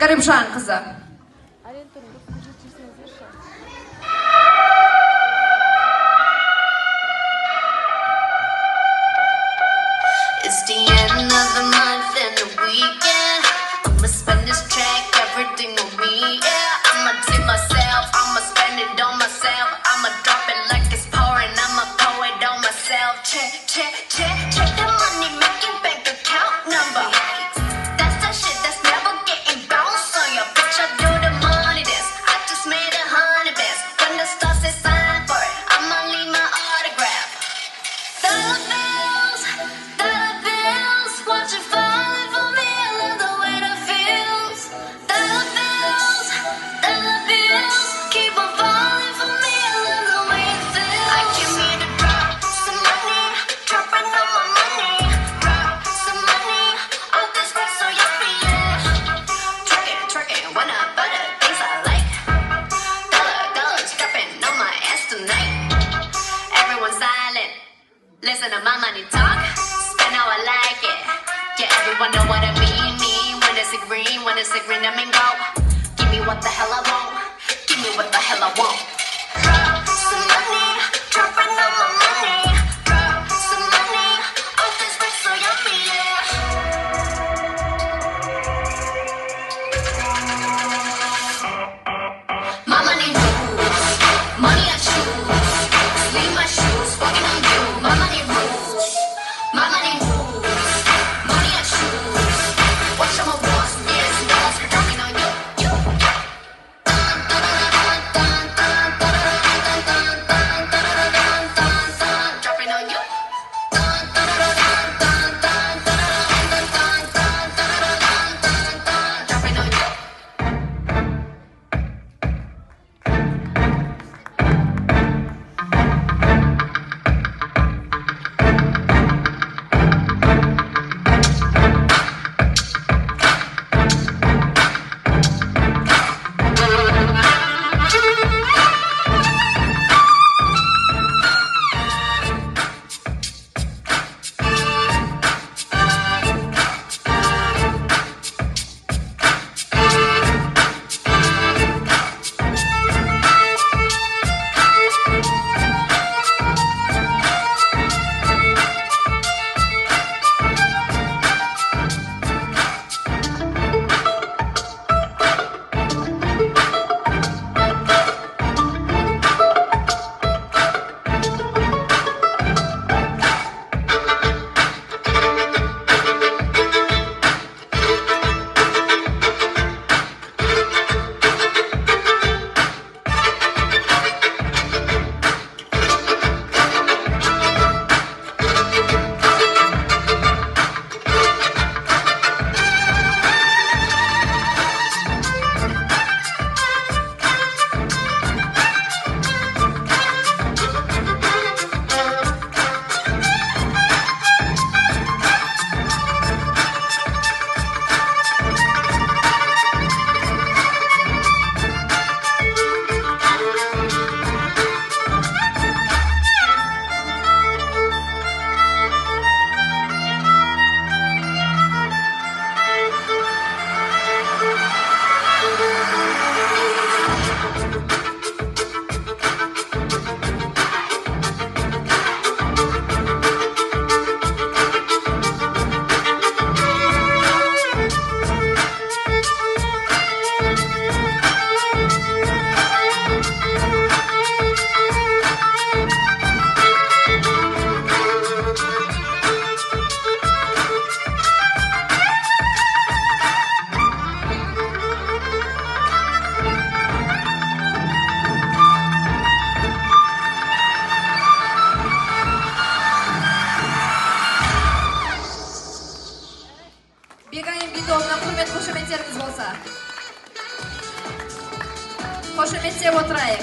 Каримжанқызы. It's the end of the month and the weekend. I'ma spend this track, everything on me, yeah. I'ma tip myself, I'ma spend it on myself. I'ma drop it like it's pouring, I'ma pour it on myself. Check the money making bank account number. That's the shit that's never getting bounced on your bitch. I do the money dance, I just made 100 bands. When the stars say sign for it, I'ma leave my autograph. Dollar bills, watch it falling for me. I love the way that feels. Dollar bills, keep on falling for me. I love the way it feels. I came here to drop some money, dropping all my money. Drop some money on this rap so yummy, yeah. Twerking, wanna butter things I like. Dollars dropping on my ass tonight. Everyone silent. Listen to my money talk, spend how I like it. Yeah, everyone know what I mean. When it's a green, I mean go. Give me what the hell I want. Give me what the hell I want. Drop some money, dropping all my money. Drop some money, on this rap so yummy, yeah. My money moves, money I choose. Leave my shoes, walking on you. My money rules, my money moves, money I choose. Watch all my walls, yes, walls, dropping on you. Dropping on you. Dropping on you. Қошеметтеріңіз болса. Қошеметтеп отырайық.